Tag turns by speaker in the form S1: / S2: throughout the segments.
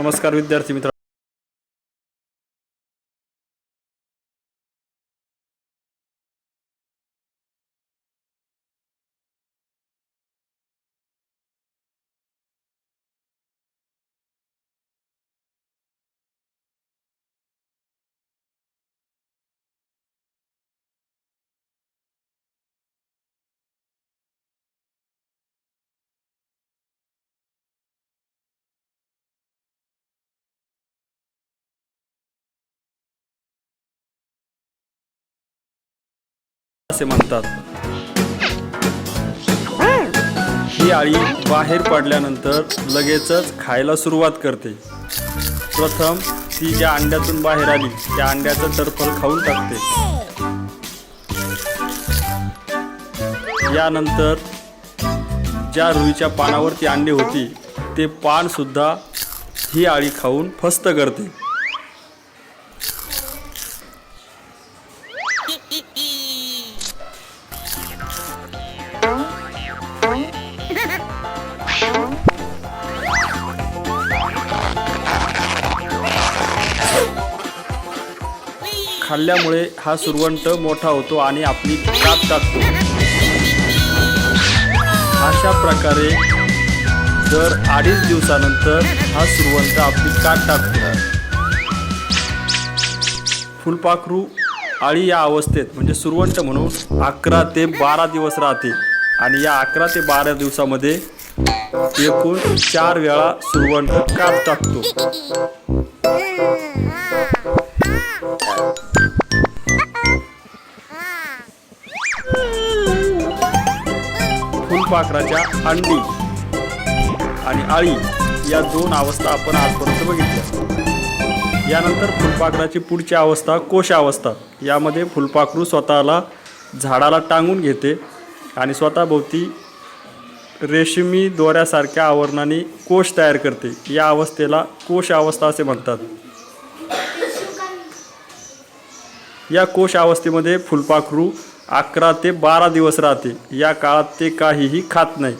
S1: नमस्कार विद्यार्थी मित्र असे म्हणतात। ही आळी बाहेर पडल्यानंतर लगेचच खायला सुरुवात करते। प्रथम ती ज्या अंड्यातून बाहेर आली त्या अंड्याचं टरफल खाऊन टाकते। यानंतर ज्या रुईच्या पानावर ती अंडे होती ते पान सुद्धा ही आळी खाऊन फस्त करते। खाल्ल्यामुळे हा सुरवंट मोठा होतो आणि आपली कात टाकतो। अशा प्रकारे दर 2.5 दिवसानंतर हा सुरवंट आपली कात टाकतो। फुलपाखरू आळी या अवस्थेत म्हणजे सुरवंट म्हणून 11 ते 12 दिवस राहते आणि या 11 ते 12 दिवसामध्ये एकूण 4 वेळा सुरवंट कात टाकतो। फुलपाखराच्या अंडी आणि आळी या 2 अवस्था आपण आजपर्यंत बघितल्या। यानंतर फुलपाखराची पुढची अवस्था कोश अवस्था। यामध्ये फुलपाखरू स्वतःला झाडाला टांगून घेते आणि स्वतःभोवती रेशमी दोऱ्यासारख्या आवरणाने कोश तयार करते। या अवस्थेला कोश अवस्था असे म्हणतात। या कोश अवस्थेमध्ये फुलपाखरू 11 ते 12 दिवस राहते। या काळात ते काहीही खात नाही।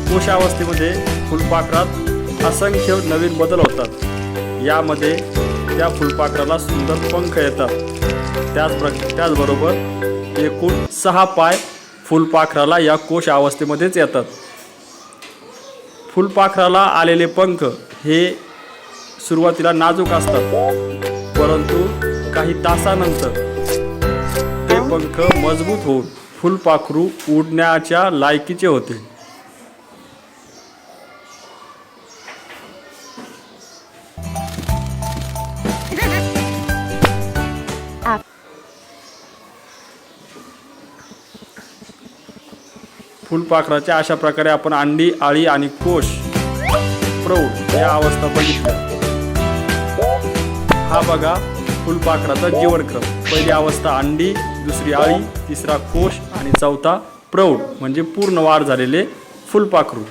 S1: कोशावस्थेमध्ये फुलपाखरात असंख्य नवीन बदल होतात। यामध्ये त्या फुलपाखराला सुंदर पंख येतात। त्याचबरोबर एकूण 6 पाय फुलपाखराला या कोश अवस्थेमध्येच येतात। फुलपाखराला आलेले पंख हे सुरुवातीला नाजूक असतात, परंतु काही तासानंतर ते पंख मजबूत होऊन फुलपाखरू उडण्याच्या लायकीचे होते। फुलपाखराच्या अशा प्रकारे आपण अंडी, आळी आणि कोश, प्रौढ या अवस्था बघितल्या। हा बघा फुलपाखराचा जीवनक्रम। पहिली अवस्था अंडी, दुसरी आळी, तिसरा कोश आणि चौथा प्रौढ म्हणजे पूर्ण वाढ झालेले फुलपाखरू।